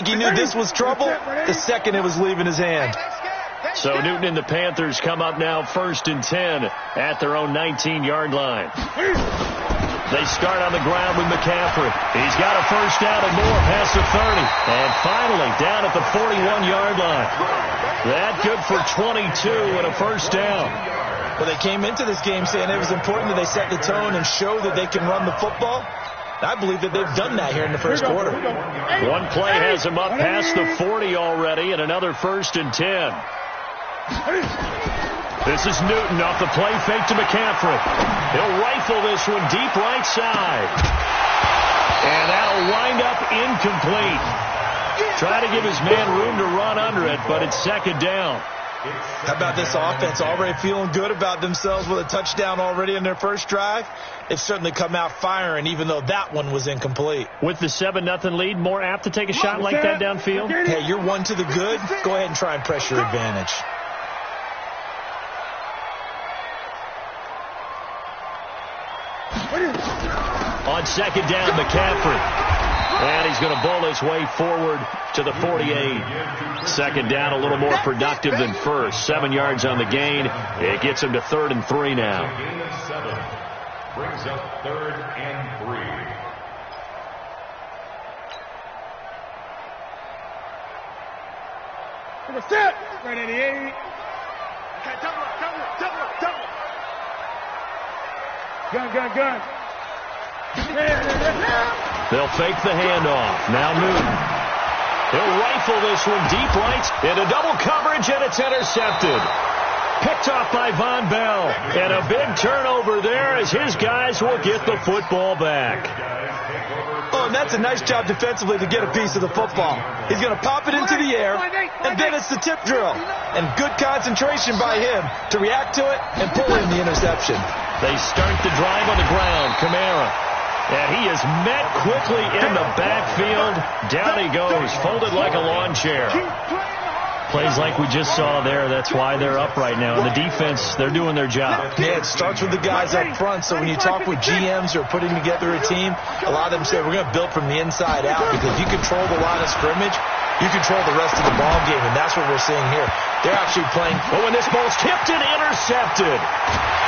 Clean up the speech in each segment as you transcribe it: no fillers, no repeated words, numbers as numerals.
He knew this was trouble the second it was leaving his hand. So Newton and the Panthers come up now 1st and 10 at their own 19-yard line. They start on the ground with McCaffrey. He's got a first down and more past the 30. And finally down at the 41-yard line. That good for 22 and a first down. Well, they came into this game saying it was important that they set the tone and show that they can run the football. I believe that they've done that here in the first quarter. One play has him up past the 40 already, and another 1st and 10. This is Newton off the play fake to McCaffrey. He'll rifle this one deep right side. And that'll wind up incomplete. Try to give his man room to run under it, but it's 2nd down. How about this offense already feeling good about themselves with a touchdown already in their first drive? They've certainly come out firing, even though that one was incomplete. With the 7-0 lead, more apt to take a shot like that downfield? Hey, you're one to the good. Go ahead and try and press your advantage. On 2nd down, McCaffrey. And he's going to bowl his way forward to the 48. 2nd down, a little more productive than first. 7 yards on the gain. It gets him to 3rd and 3 now. Gain of 7 brings up 3rd and 3. Number 6. Right 88. Okay, double up. Gun. They'll fake the handoff. Now Newton. He'll rifle this one deep right into double coverage, and it's intercepted. Picked off by Von Bell. And a big turnover there as his guys will get the football back. Oh, and that's a nice job defensively to get a piece of the football. He's going to pop it into the air, and then it's the tip drill. And good concentration by him to react to it and pull in the interception. They start the drive on the ground. Kamara. And he is met quickly in the backfield. Down he goes, folded like a lawn chair. Plays like we just saw there. That's why they're up right now. And the defense, they're doing their job. Yeah, it starts with the guys up front. So when you talk with GMs who are putting together a team, a lot of them say we're going to build from the inside out, because if you control the line of scrimmage, you control the rest of the ball game, and that's what we're seeing here. They're actually playing. Oh, and this ball's tipped and intercepted.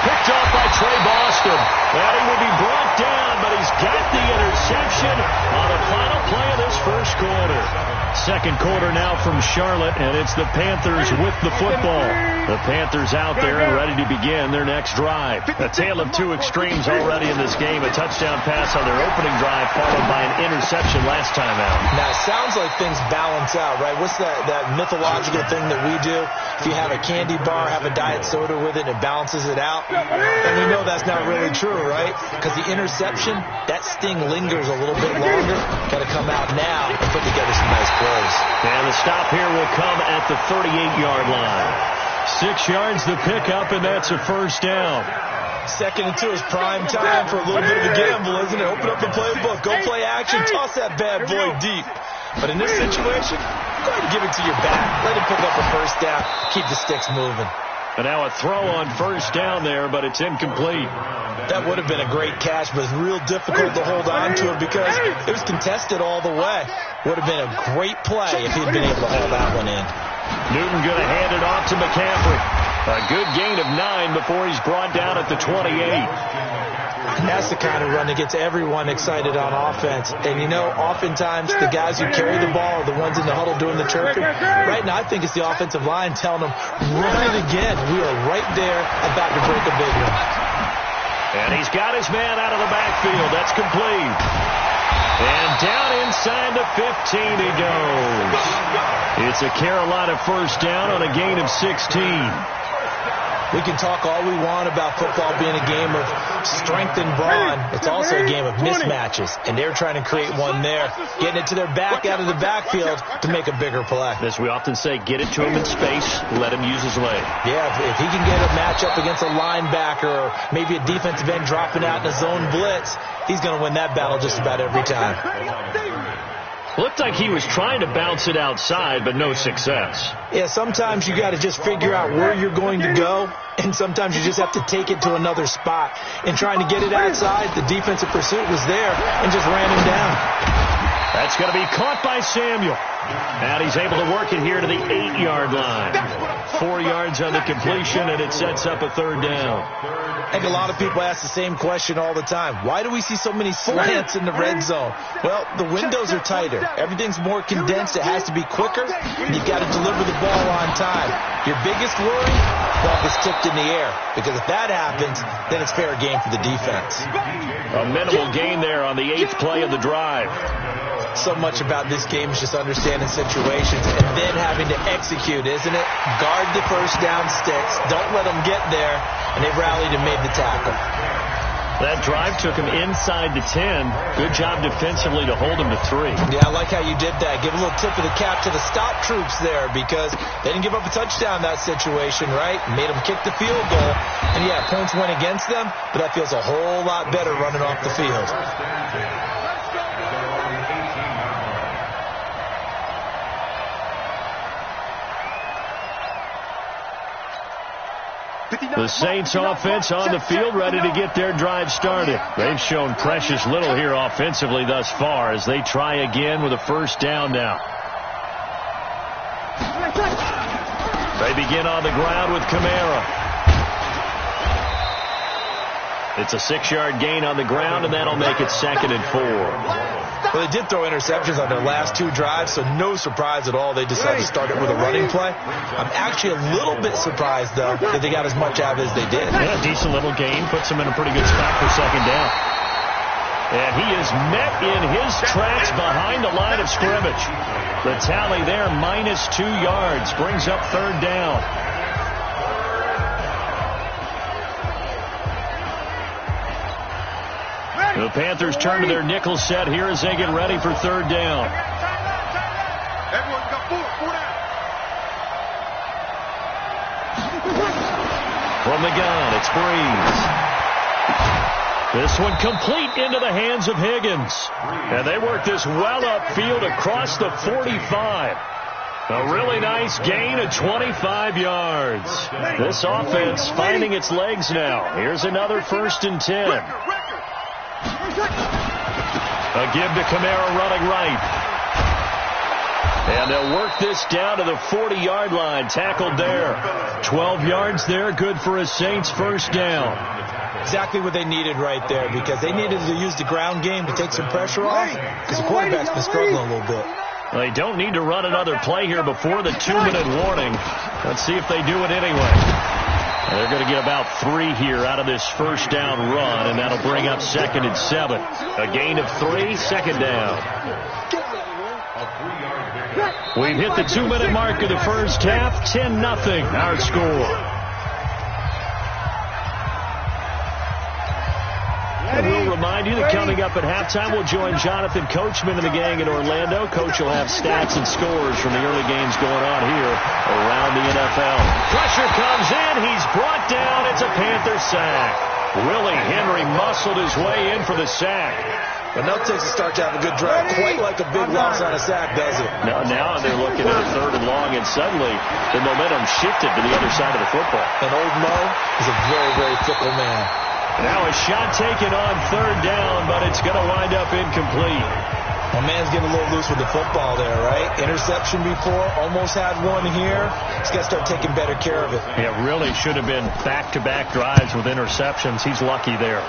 Picked off by Trey Boston. And he will be brought down, but he's got the interception on the final play of this first quarter. 2nd quarter now from Charlotte, and it's the Panthers with the football. The Panthers out there and ready to begin their next drive. A tale of two extremes already in this game. A touchdown pass on their opening drive, followed by an interception last time out. Now, it sounds like things balance out, right? What's that mythological thing that we do? If you have a candy bar, have a diet soda with it, and it balances it out. And we know that's not really true, right? Because the interception, that sting lingers a little bit longer. Got to come out now and put together some nice plays. And the stop here will come at the 38-yard line. 6 yards to pick up, and that's a first down. 2nd and 2 is prime time for a little bit of a gamble, isn't it? Open up the playbook, go play action, toss that bad boy deep. But in this situation, go ahead and give it to your back. Let him pick up a first down, keep the sticks moving. And now a throw on first down there, but it's incomplete. That would have been a great catch, but it's real difficult to hold on to it because it was contested all the way. Would have been a great play if he'd been able to haul that one in. Newton going to hand it off to McCaffrey. A good gain of 9 before he's brought down at the 28. And that's the kind of run that gets everyone excited on offense. And, you know, oftentimes the guys who carry the ball are the ones in the huddle doing the chirping. Right now, I think it's the offensive line telling them, run it again. We are right there about to break a big one. And he's got his man out of the backfield. That's complete. And down inside the 15 he goes. It's a Carolina first down on a gain of 16. We can talk all we want about football being a game of strength and brawn. It's also a game of mismatches, and they're trying to create one there, getting it to their back out of the backfield to make a bigger play. As we often say, get it to him in space, let him use his leg. Yeah, if he can get a matchup against a linebacker or maybe a defensive end dropping out in a zone blitz, he's going to win that battle just about every time. Looked like he was trying to bounce it outside, but no success. Yeah, sometimes you got to just figure out where you're going to go, and sometimes you just have to take it to another spot. And trying to get it outside, the defensive pursuit was there and just ran him down. That's going to be caught by Samuel. And he's able to work it here to the 8-yard line. 4 yards on the completion, and it sets up a third down. I think a lot of people ask the same question all the time. Why do we see so many slants in the red zone? Well, the windows are tighter. Everything's more condensed. It has to be quicker, and you've got to deliver the ball on time. Your biggest worry, ball gets tipped in the air, because if that happens, then it's fair game for the defense. A minimal gain there on the 8th play of the drive. So much about this game is just understanding situations and then having to execute, isn't it? Guard the first down sticks. Don't let them get there. And they rallied and made the tackle. That drive took him inside the 10. Good job defensively to hold him to 3. Yeah, I like how you did that. Give a little tip of the cap to the stop troops there, because they didn't give up a touchdown in that situation, right? Made them kick the field goal. And, yeah, points went against them, but that feels a whole lot better running off the field. The Saints offense on the field, ready to get their drive started. They've shown precious little here offensively thus far as they try again with a first down now. They begin on the ground with Kamara. It's a 6-yard gain on the ground, and that'll make it 2nd and 4. Well, they did throw interceptions on their last 2 drives, so no surprise at all they decided to start it with a running play. I'm actually a little bit surprised, though, that they got as much out of it as they did. Yeah, decent little gain. Puts them in a pretty good spot for 2nd down. And he is met in his tracks behind the line of scrimmage. The tally there, -2 yards, brings up 3rd down. The Panthers turn to their nickel set here as they get ready for 3rd down. From the gun, it's Breeze. This one complete into the hands of Higgins. And they work this well upfield across the 45. A really nice gain of 25 yards. This offense finding its legs now. Here's another 1st and 10. A give to Kamara running right. And they'll work this down to the 40-yard line. Tackled there. 12 yards there. Good for a Saints first down. Exactly what they needed right there, because they needed to use the ground game to take some pressure off, because the quarterback's been struggling a little bit. They don't need to run another play here before the 2-minute warning. Let's see if they do it anyway. They're going to get about 3 here out of this first down run, and that'll bring up 2nd and 7. A gain of 3, 2nd down. We've hit the 2-minute mark of the first half, 10-0 our score. And we'll remind you that coming up at halftime, we'll join Jonathan Coachman and the gang in Orlando. Coach will have stats and scores from the early games going on here around the NFL. Pressure comes in. He's brought down. It's a Panther sack. Willie Henry muscled his way in for the sack. But no takes a start to have a good drive, quite like a big loss on a sack, does it? Now they're looking at a 3rd and long, and suddenly the momentum shifted to the other side of the football. And Old Mo is a very, very fickle man. Now a shot taken on 3rd down, but it's going to wind up incomplete. My man's getting a little loose with the football there, right? Interception before, almost had one here. He's got to start taking better care of it. Yeah, really should have been back-to-back drives with interceptions. He's lucky there.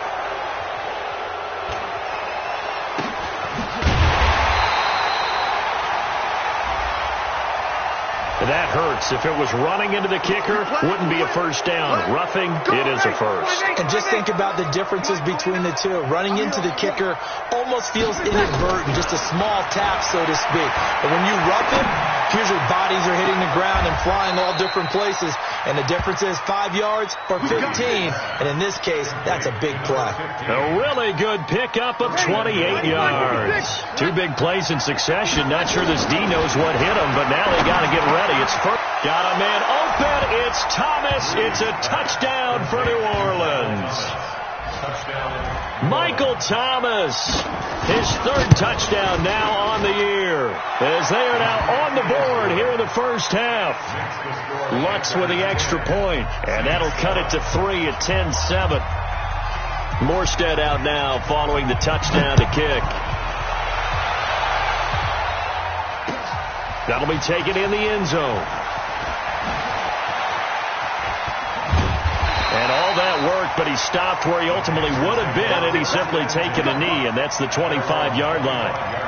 That hurts. If it was running into the kicker, wouldn't be a first down. Roughing, it is a first. And just think about the differences between the two. Running into the kicker almost feels inadvertent, just a small tap, so to speak. But when you rough him, usually bodies are hitting the ground and flying all different places. And the difference is 5 yards or 15. And in this case, that's a big play. A really good pickup of 28 yards. 2 big plays in succession. Not sure this D knows what hit him, but now they got to get ready. It's first. Got a man open. It's Thomas. It's a touchdown for New Orleans. Michael Thomas, his 3rd touchdown now on the year, as they are now on the board here in the first half. Lutz with the extra point, and that'll cut it to 3 at 10-7. Morstead out now following the touchdown to kick. That'll be taken in the end zone. And all that work, but he stopped where he ultimately would have been, and he's simply taken a knee, and that's the 25-yard line.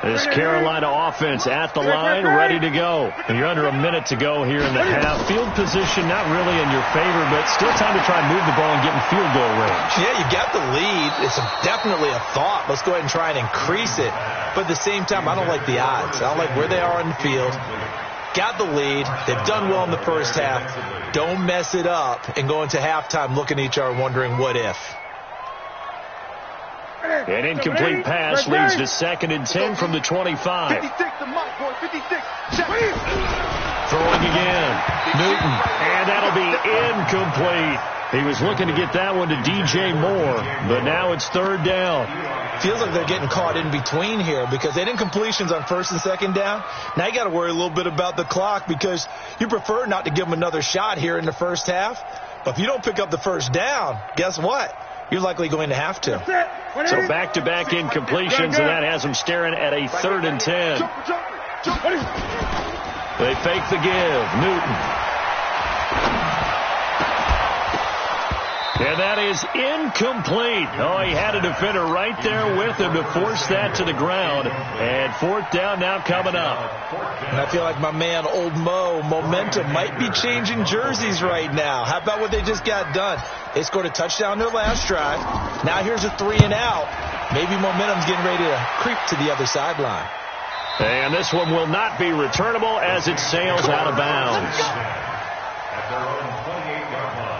This Carolina offense at the line, ready to go. And you're under a minute to go here in the half. Field position not really in your favor, but still time to try and move the ball and get in field goal range. Yeah, you got the lead. It's definitely a thought. Let's go ahead and try and increase it. But at the same time, I don't like the odds. I don't like where they are on the field. Got the lead. They've done well in the first half. Don't mess it up and go into halftime looking at each other wondering what if. An incomplete pass leads to 2nd and 10 from the 25. 56 to Mike, boy, 56. Throwing again. Newton. And that'll be incomplete. He was looking to get that one to DJ Moore, but now it's 3rd down. Feels like they're getting caught in between here because they didn't incompletions on 1st and 2nd down. Now you got to worry a little bit about the clock because you prefer not to give them another shot here in the first half. But if you don't pick up the 1st down, guess what? You're likely going to have to. So back-to-back incompletions, and that has them staring at a 3rd and 10. They fake the give. Newton. And that is incomplete. Oh, he had a defender right there with him to force that to the ground. And 4th down now coming up. And I feel like my man, Old Mo, momentum might be changing jerseys right now. How about what they just got done? They scored a touchdown their last drive. Now here's a 3-and-out. Maybe momentum's getting ready to creep to the other sideline. And this one will not be returnable as it sails out of bounds. At their own 28-yard line.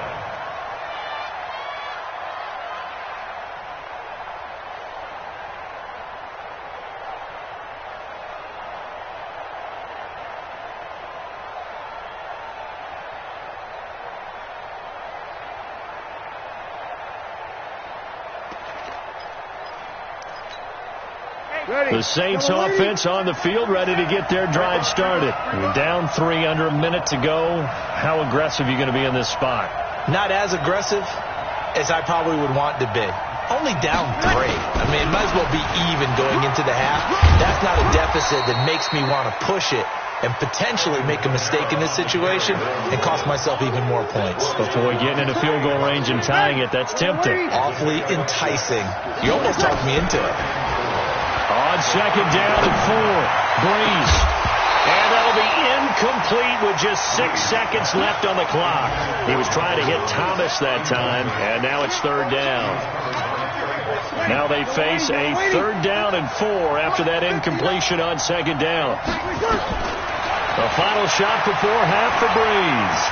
The Saints offense on the field, ready to get their drive started. We're down 3, under a minute to go. How aggressive are you going to be in this spot? Not as aggressive as I probably would want to be. Only down 3. I mean, it might as well be even going into the half. That's not a deficit that makes me want to push it and potentially make a mistake in this situation and cost myself even more points. Before getting into field goal range and tying it, that's tempting. Awfully enticing. You almost talked me into it. On 2nd down and 4, Breeze. And that'll be incomplete with just 6 seconds left on the clock. He was trying to hit Thomas that time, and now it's 3rd down. Now they face a 3rd down and 4 after that incompletion on 2nd down. The final shot before half for Breeze.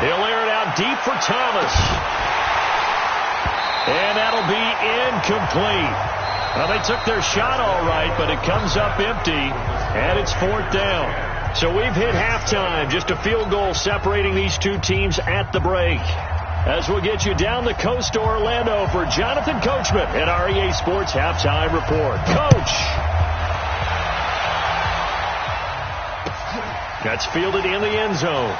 He'll air it out deep for Thomas. And that'll be incomplete. Well, they took their shot all right, but it comes up empty, and it's 4th down. So we've hit halftime, just a field goal separating these two teams at the break. As we'll get you down the coast to Orlando for Jonathan Coachman at our EA Sports Halftime Report. Coach! That's fielded in the end zone.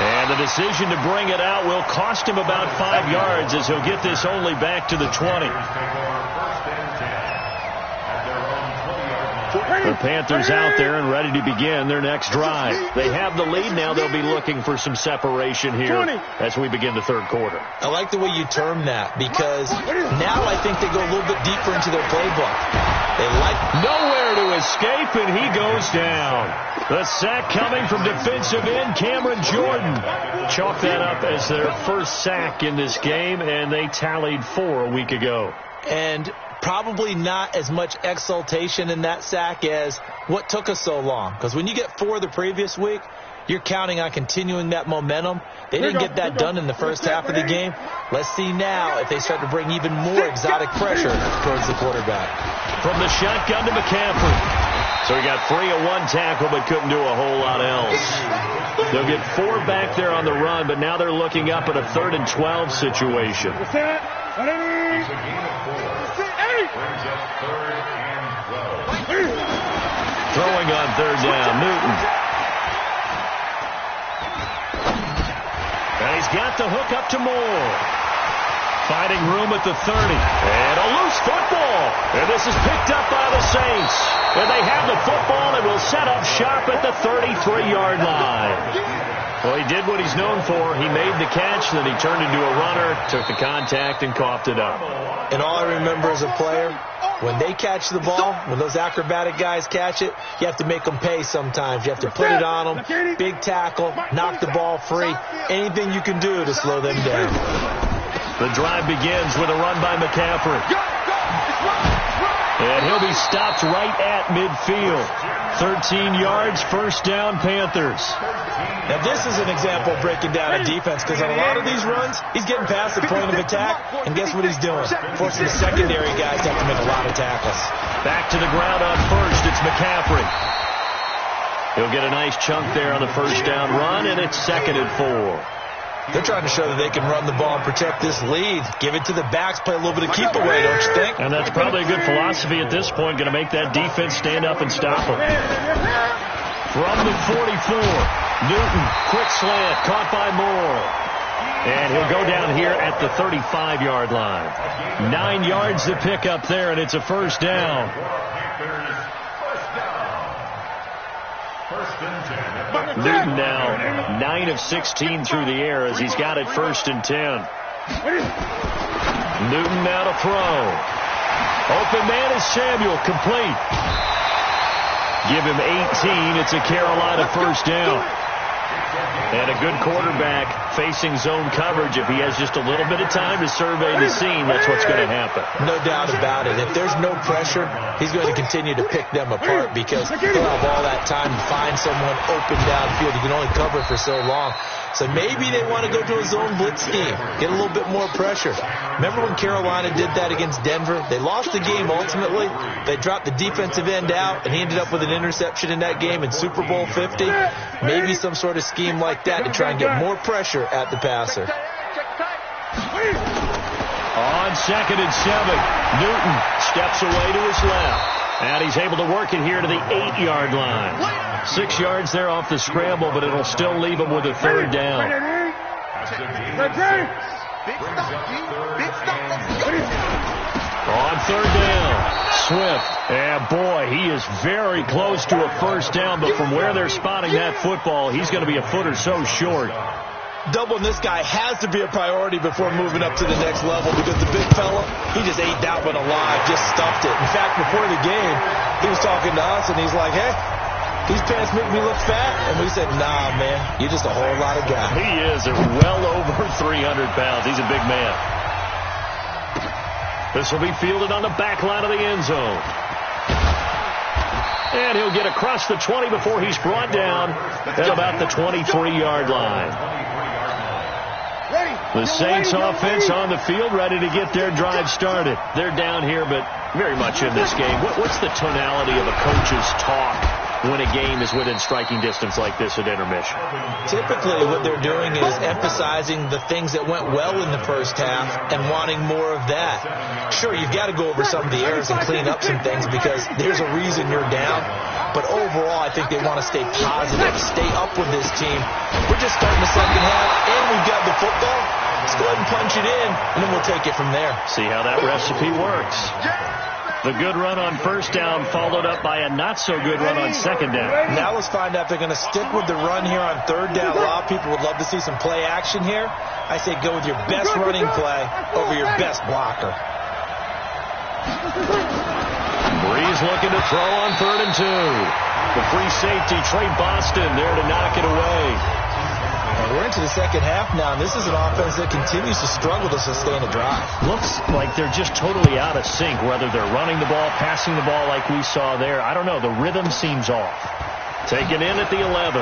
And the decision to bring it out will cost him about 5 yards as he'll get this only back to the 20. The Panthers out there and ready to begin their next drive. They have the lead now. They'll be looking for some separation here as we begin the 3rd quarter. I like the way you term that because now I think they go a little bit deeper into their playbook. They like nowhere to escape, and he goes down. The sack coming from defensive end Cameron Jordan. Chalk that up as their first sack in this game, and they tallied 4 a week ago. And probably not as much exultation in that sack as what took us so long. Because when you get 4 the previous week, you're counting on continuing that momentum. They didn't get that done in the first half of the game. Let's see now if they start to bring even more exotic pressure towards the quarterback. From the shotgun to McCaffrey. So he got free of 1 tackle but couldn't do a whole lot else. They'll get 4 back there on the run, but now they're looking up at a 3rd and 12 situation. Throwing on 3rd down, Newton. And he's got the hook up to Moore. Finding room at the 30. And a loose football. And this is picked up by the Saints. And they have the football and will set up shop at the 33-yard line. Well, he did what he's known for. He made the catch, then he turned into a runner, took the contact, and coughed it up. And all I remember as a player, when they catch the ball, when those acrobatic guys catch it, you have to make them pay sometimes. You have to put it on them, big tackle, knock the ball free, anything you can do to slow them down. The drive begins with a run by McCaffrey. And he'll be stopped right at midfield. 13 yards, first down, Panthers. Now, this is an example of breaking down a defense, because on a lot of these runs, he's getting past the point of attack, and guess what he's doing? Forcing the secondary guys to have to make a lot of tackles. Back to the ground on first, it's McCaffrey. He'll get a nice chunk there on the first down run, and it's 2nd and 4. They're trying to show that they can run the ball and protect this lead. Give it to the backs, play a little bit of keep away, don't you think? And that's probably a good philosophy at this point, going to make that defense stand up and stop them. From the 44, Newton, quick slant, caught by Moore. And he'll go down here at the 35-yard line. 9 yards to pick up there, and it's a first down. Newton now 9 of 16 through the air as he's got it 1st and 10. Newton now to throw. Open man is Samuel, complete. Give him 18. It's a Carolina first down. And a good quarterback facing zone coverage. If he has just a little bit of time to survey the scene, that's what's going to happen. No doubt about it. If there's no pressure, he's going to continue to pick them apart because he'll have all that time to find someone open downfield. He can only cover for so long. So maybe they want to go to a zone blitz scheme, get a little bit more pressure. Remember when Carolina did that against Denver? They lost the game ultimately. They dropped the defensive end out, and he ended up with an interception in that game in Super Bowl 50. Maybe some sort of scheme like that to try and get more pressure at the passer. On 2nd and 7, Newton steps away to his left. And he's able to work it here to the 8-yard line. 6 yards there off the scramble, but it'll still leave him with a 3rd down. On 3rd down, Swift. And boy, he is very close to a first down, but from where they're spotting that football, he's going to be a foot or so short. Doubling this guy has to be a priority before moving up to the next level because the big fella, he just ate that one alive, just stuffed it. In fact, before the game, he was talking to us, and he's like, hey, these pants make me look fat. And we said, nah, man, you're just a whole lot of guy. He is well over 300 pounds. He's a big man. This will be fielded on the back line of the end zone. And he'll get across the 20 before he's brought down at about the 23-yard line. The Saints offense on the field, ready to get their drive started. They're down here, but very much in this game. What's the tonality of a coach's talk when a game is within striking distance like this at intermission? Typically, what they're doing is emphasizing the things that went well in the first half and wanting more of that. Sure, you've got to go over some of the errors and clean up some things because there's a reason you're down. But overall, I think they want to stay positive, stay up with this team. We're just starting the second half, and we've got the football. Let's go ahead and punch it in, and then we'll take it from there. See how that recipe works. The good run on first down followed up by a not-so-good run on second down. Now let's find out if they're going to stick with the run here on third down. A lot of people would love to see some play action here. I say go with your best running play over your best blocker. Breeze looking to throw on 3rd and 2. The free safety, Trey Boston, there to knock it away. And we're into the second half now, and this is an offense that continues to struggle to sustain a drive. Looks like they're just totally out of sync, whether they're running the ball, passing the ball like we saw there. I don't know. The rhythm seems off. Taken in at the 11.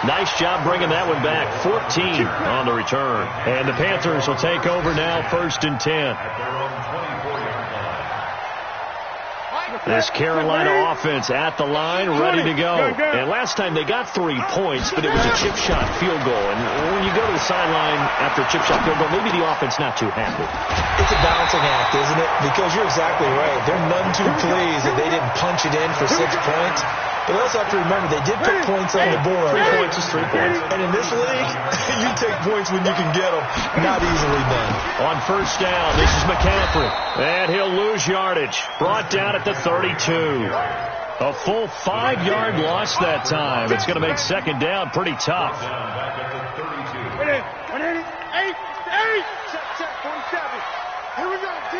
Nice job bringing that one back. 14 on the return. And the Panthers will take over now, 1st and 10. This Carolina offense at the line, ready to go. And last time they got 3 points, but it was a chip shot field goal. And when you go to the sideline after a chip shot field goal, maybe the offense not too happy. It's a balancing act, isn't it? Because you're exactly right. They're none too pleased that they didn't punch it in for 6 points. But you also have to remember, they did put points on the board. 3 points is 3 points. And in this league, you take points when you can get them. Not easily done. On first down, this is McCaffrey. And he'll lose yardage. Brought down at the 32. A full 5-yard loss that time. It's going to make second down pretty tough. 188. 47. Here we go, D.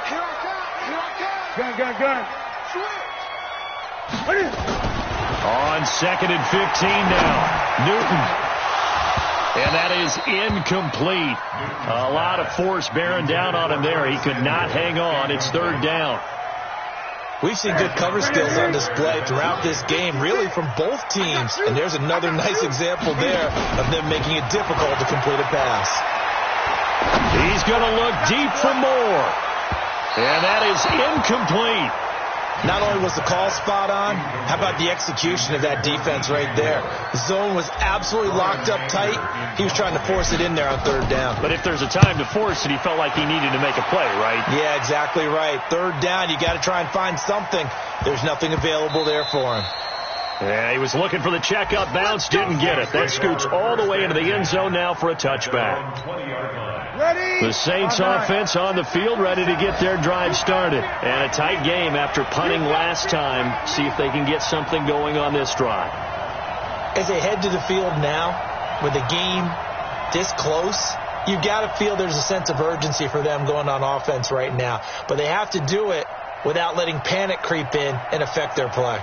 Here I come. Gun. Switch. On second and 15 now. Newton. And that is incomplete. A lot of force bearing down on him there. He could not hang on. It's third down. We've seen good cover skills on display throughout this game, really from both teams. And there's another nice example there of them making it difficult to complete a pass. He's going to look deep for more. And that is incomplete. Not only was the call spot on, how about the execution of that defense right there? The zone was absolutely locked up tight. He was trying to force it in there on third down. But if there's a time to force it, he felt like he needed to make a play, right? Yeah, exactly right. Third down, you got to try and find something. There's nothing available there for him. Yeah, he was looking for the check-up bounce, didn't get it. That scoots all the way into the end zone now for a touchback. The Saints offense on the field, ready to get their drive started. And a tight game after punting last time. See if they can get something going on this drive. As they head to the field now, with the game this close, you've got to feel there's a sense of urgency for them going on offense right now. But they have to do it without letting panic creep in and affect their play.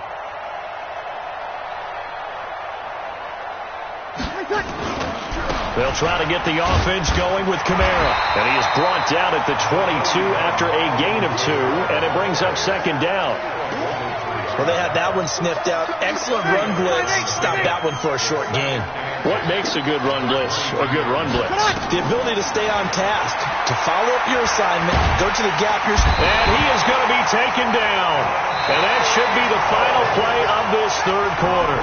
They'll try to get the offense going with Kamara. And he is brought down at the 22 after a gain of 2, and it brings up second down. Well, they had that one sniffed out. Excellent run blitz. Stop that one for a short gain. What makes a good run blitz a good run blitz? The ability to stay on task, to follow up your assignment, go to the gap. And he is going to be taken down. And that should be the final play of this third quarter.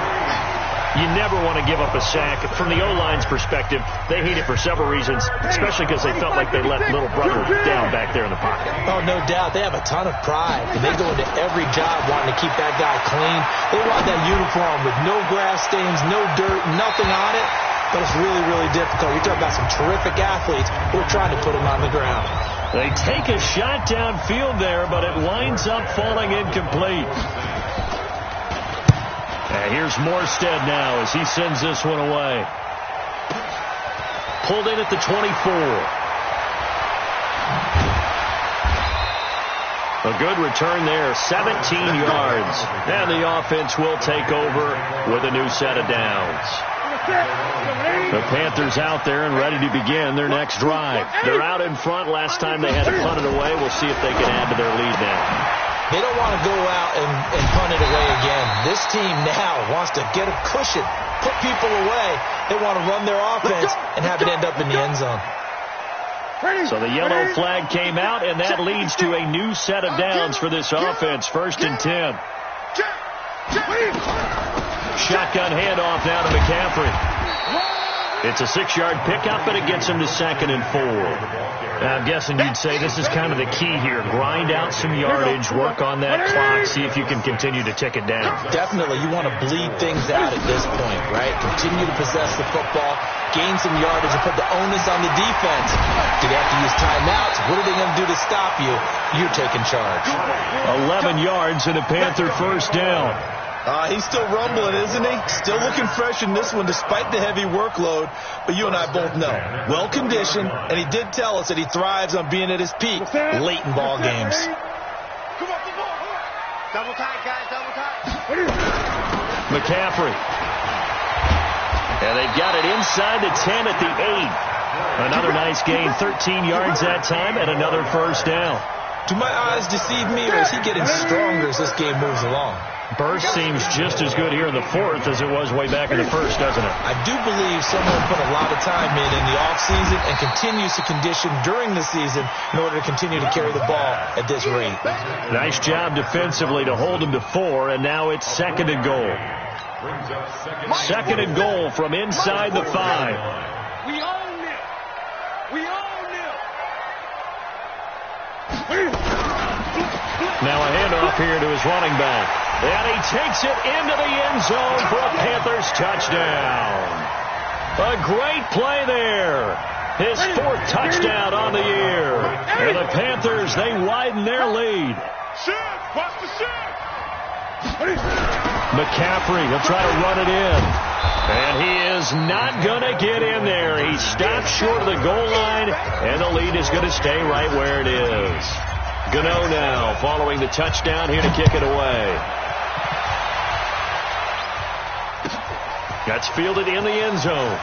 You never want to give up a sack. From the O-line's perspective, they hate it for several reasons, especially because they felt like they let little brother down back there in the pocket. Oh, no doubt. They have a ton of pride, and they go into every job wanting to keep that guy clean. They want that uniform with no grass stains, no dirt, nothing on it. But it's really, really difficult. You're talking about some terrific athletes who are trying to put him on the ground. They take a shot downfield there, but it winds up falling incomplete. Here's Morstead now as he sends this one away. Pulled in at the 24. A good return there, 17 yards. And the offense will take over with a new set of downs. The Panthers out there and ready to begin their next drive. They're out in front. Last time they had to punt it away. We'll see if they can add to their lead now. They don't want to go out and punt it away again. This team now wants to get a cushion, put people away. They want to run their offense and have it end up in the end zone. So the yellow flag came out, and that leads to a new set of downs for this offense. 1st and 10. Shotgun handoff now to McCaffrey. It's a 6-yard pickup, but it gets him to 2nd and 4. I'm guessing you'd say this is kind of the key here. Grind out some yardage, work on that clock, see if you can continue to tick it down. Definitely. You want to bleed things out at this point, right? Continue to possess the football, gain some yardage, and put the onus on the defense. Do they have to use timeouts? What are they going to do to stop you? You're taking charge. 11 yards and a Panther first down. He's still rumbling, isn't he? Still looking fresh in this one despite the heavy workload. But you and I both know, well-conditioned, and he did tell us that he thrives on being at his peak late in ball games. Double tight, guys, double tight. McCaffrey. And they've got it inside the 10 at the 8. Another nice gain, 13 yards that time, and another first down. Do my eyes deceive me, or is he getting stronger as this game moves along? Burst seems just as good here in the fourth as it was way back in the first, doesn't it? I do believe someone put a lot of time in the offseason and continues to condition during the season in order to continue to carry the ball at this rate. Nice job defensively to hold him to 4, and now it's second and goal. Second and goal from inside the 5. We own it. We own it. Now a handoff here to his running back. And he takes it into the end zone for a Panthers touchdown. A great play there. His 4th touchdown on the year. And the Panthers, they widen their lead. Watch the shift. McCaffrey will try to run it in. And he is not going to get in there. He stopped short of the goal line, and the lead is going to stay right where it is. Gano now following the touchdown here to kick it away. That's fielded in the end zone.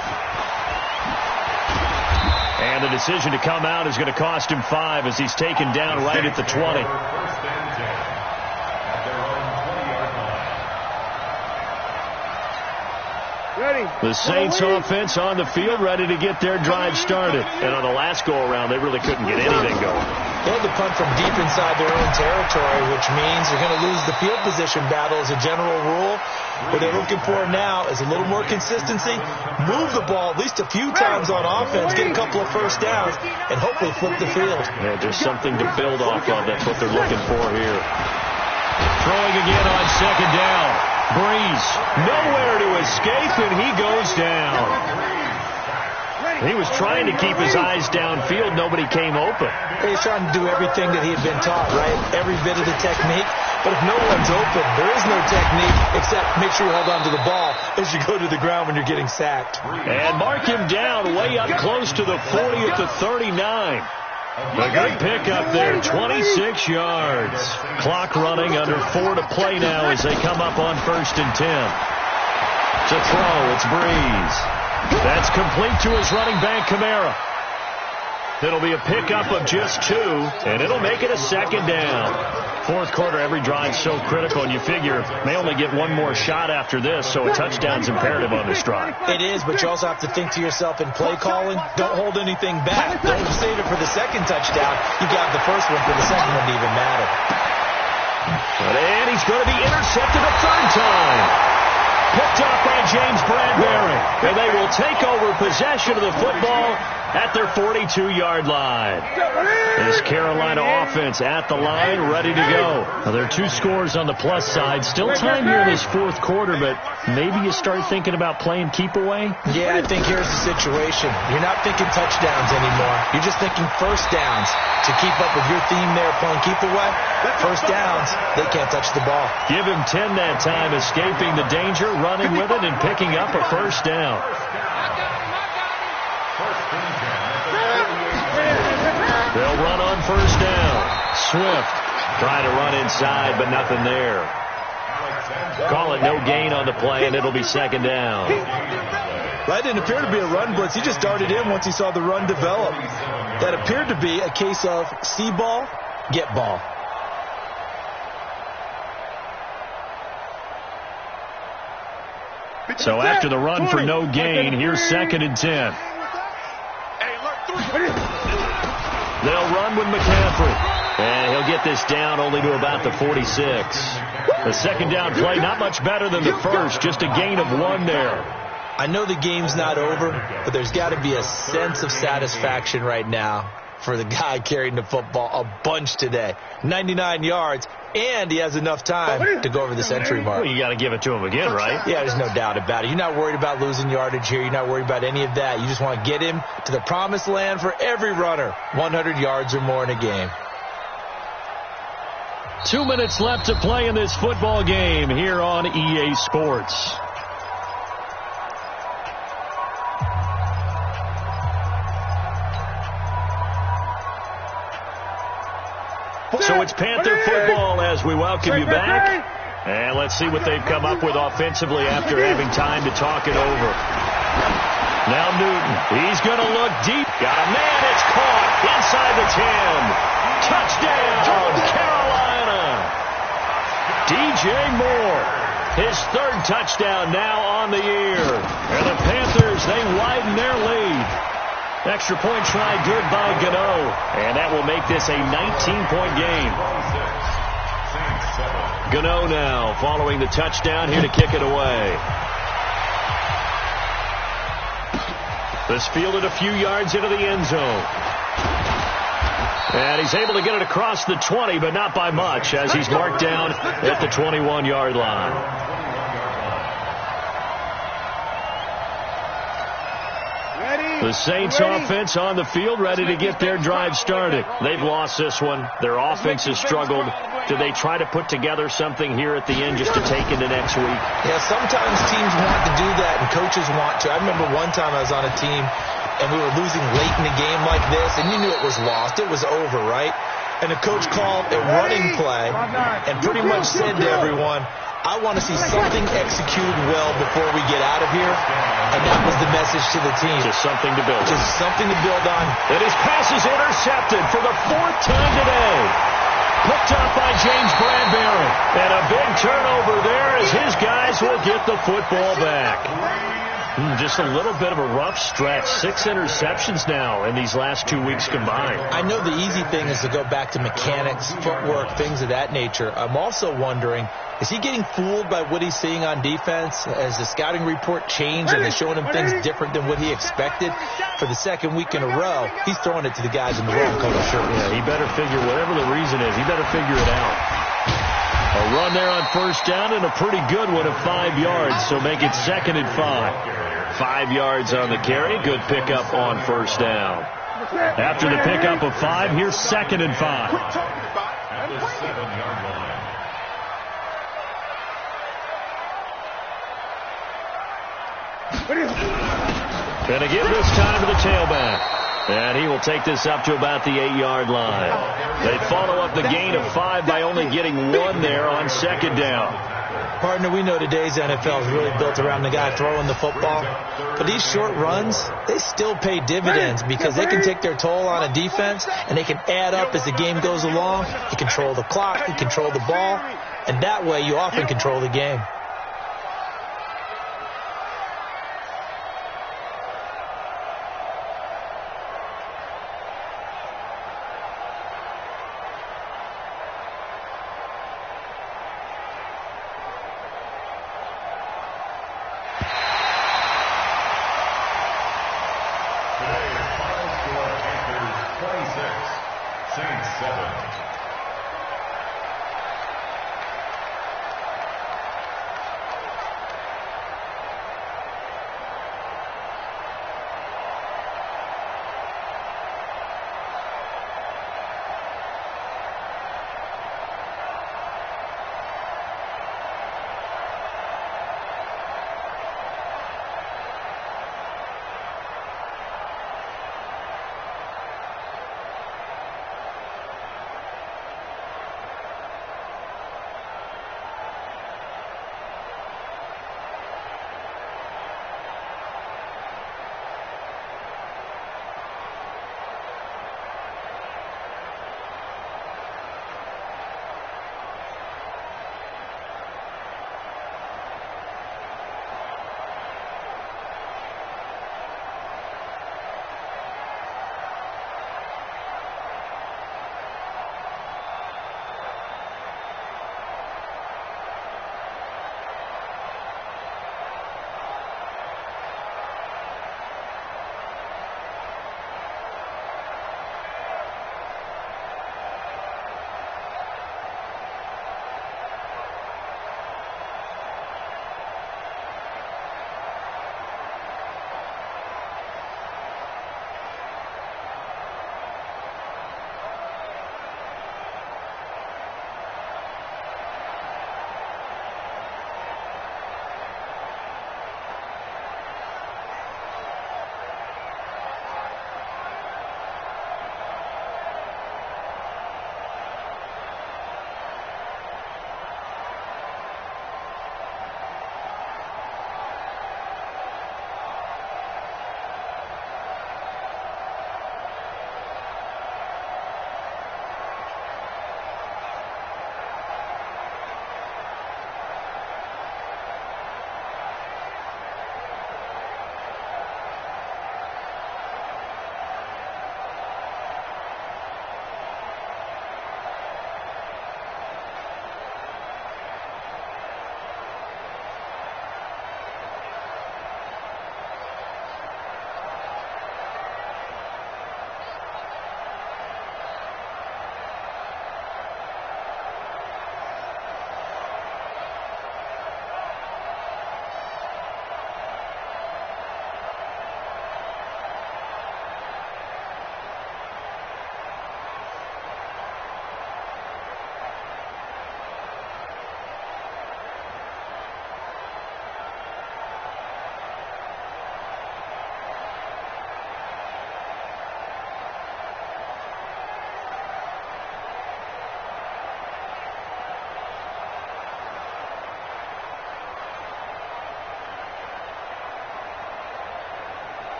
And the decision to come out is going to cost him 5 as he's taken down right at the 20. The Saints offense on the field ready to get their drive started. And on the last go-around, they really couldn't get anything going. They had to punt from deep inside their own territory, which means they're going to lose the field position battle as a general rule. What they're looking for now is a little more consistency, move the ball at least a few times on offense, get a couple of first downs, and hopefully flip the field. Yeah, just something to build off of. That's what they're looking for here. Throwing again on second down. Breeze, nowhere to escape, and he goes down. He was trying to keep his eyes downfield. Nobody came open. He's trying to do everything that he had been taught, right? Every bit of the technique. But if no one's open, there is no technique except make sure you hold on to the ball as you go to the ground when you're getting sacked. And mark him down way up close to the 40 at the 39. A good pickup there, 26 yards. Clock running, under 4 to play now as they come up on 1st and 10. To throw, it's Breeze. That's complete to his running back, Kamara. It'll be a pickup of just 2, and it'll make it a second down. Fourth quarter, every drive so critical, and you figure may only get one more shot after this, so a touchdown's imperative on this drive. It is, but you also have to think to yourself in play calling, don't hold anything back. Don't save it for the second touchdown. You got the first one for the second one to even matter. And he's going to be intercepted a 3rd time. Picked off by James Bradbury. And they will take over possession of the football at their 42-yard line. This Carolina offense at the line, ready to go. Now, there are 2 scores on the plus side. Still time here in this fourth quarter, but maybe you start thinking about playing keep away? Yeah, I think here's the situation. You're not thinking touchdowns anymore. You're just thinking first downs. To keep up with your theme there, playing keep away, first downs, they can't touch the ball. Give him 10 that time, escaping the danger, running with it, and picking up a first down. They'll run on first down. Swift trying to run inside, but nothing there. Call it no gain on the play, and it'll be second down. That didn't appear to be a run blitz. He just darted in once he saw the run develop. That appeared to be a case of see ball, get ball. So after the run for no gain, here's 2nd and 10. They'll run with McCaffrey. And he'll get this down only to about the 46. The second down play, not much better than the first, just a gain of 1 there. I know the game's not over, but there's got to be a sense of satisfaction right now for the guy carrying the football a bunch today. 99 yards, and he has enough time to go over the century mark. Well, you got to give it to him again, right? Yeah, there's no doubt about it. You're not worried about losing yardage here. You're not worried about any of that. You just want to get him to the promised land for every runner, 100 yards or more in a game. 2 minutes left to play in this football game here on EA Sports. So it's Panther football as we welcome you back. And let's see what they've come up with offensively after having time to talk it over. Now Newton, he's going to look deep. Got a man, it's caught inside the 10. Touchdown, Carolina. DJ Moore, his third touchdown now on the year. And the Panthers, they widen their lead. Extra point try good by Gano. And that will make this a 19-point game. Gano now following the touchdown here to kick it away. This fielded a few yards into the end zone. And he's able to get it across the 20, but not by much, as he's marked down at the 21-yard line. The Saints offense on the field, ready to get their drive started. They've lost this one. Their offense has struggled. Do they try to put together something here at the end just to take into next week? Yeah, sometimes teams want to do that and coaches want to. I remember one time I was on a team and we were losing late in a game like this, and you knew it was lost. It was over, right? And the coach called a running play and pretty much said to everyone, I want to see something executed well before we get out of here. And that was the message to the team. Just something to build on. Just something to build on. And his pass is intercepted for the 4th time today. Picked up by James Bradbury. And a big turnover there as his guys will get the football back. Just a little bit of a rough stretch. 6 interceptions now in these last 2 weeks combined. I know the easy thing is to go back to mechanics, footwork, things of that nature. I'm also wondering, is he getting fooled by what he's seeing on defense? Has the scouting report changed and they're showing him things different than what he expected? For the 2nd week in a row, he's throwing it to the guys in the wrong color shirt. Yeah, he better figure, whatever the reason is, he better figure it out. A run there on 1st down and a pretty good one of 5 yards, so make it 2nd and 5. 5 yards on the carry. Good pickup on 1st down. After the pickup of 5, here's 2nd and 5. At the 7-yard line. Going to give this time to the tailback. And he will take this up to about the 8-yard line. They follow up the gain of 5 by only getting 1 there on 2nd down. Partner, we know today's NFL is really built around the guy throwing the football. But these short runs, they still pay dividends because they can take their toll on a defense and they can add up as the game goes along. You control the clock, you control the ball, and that way you often control the game.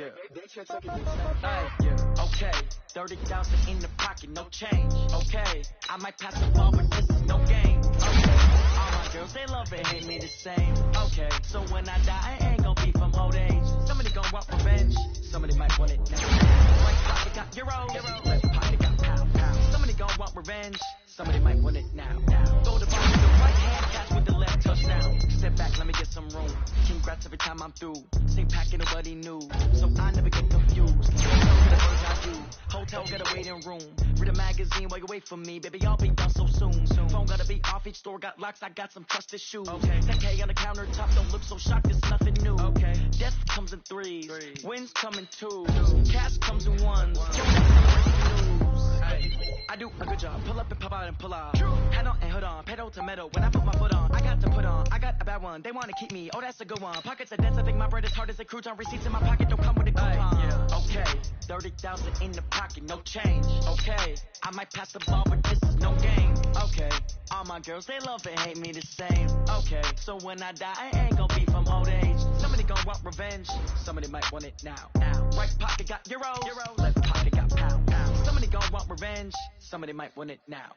Okay, 30,000 in the pocket, no change. Okay, I might pass the ball, but this is no game. Okay, all my girls, they love it, hate me the same. Okay, so when I die, I ain't gon' be from old age. Somebody gon' want revenge, somebody might want it now. Right pocket got euros, left pocket got pound. Somebody gon' want revenge, somebody might want it now. Throw the ball with the right hand, catch with the left touchdown. Step back, let me get some room. Congrats every time I'm through. Same packet, nobody knew, so I never get confused. Hotel got a waiting room. Read a magazine while you wait for me. Baby, I'll be done so soon. Phone gotta be off, each store got locks. I got some trusted shoes. Okay. 10K on the countertop, don't look so shocked, it's nothing new. Okay. Death comes in threes. Wins come in twos. Cash comes in ones. I do a good job. Pull up and pop out and pull out. Head on and hood on. Pedal to metal. When I put my foot on, I got to put on. I got a bad one. They want to keep me. Oh, that's a good one. Pockets are dense. I think my bread is hard as a crouton. Receipts in my pocket don't come with a coupon. Okay. 30,000 in the pocket. No change. Okay. I might pass the ball, but this is no game. Okay. All my girls, they love it, hate me the same. Okay. So when I die, I ain't gonna be from old age. Somebody gonna want revenge. Somebody might want it now. Right pocket got euros. Left pocket got pound. Somebody gonna want revenge. Somebody might want it now.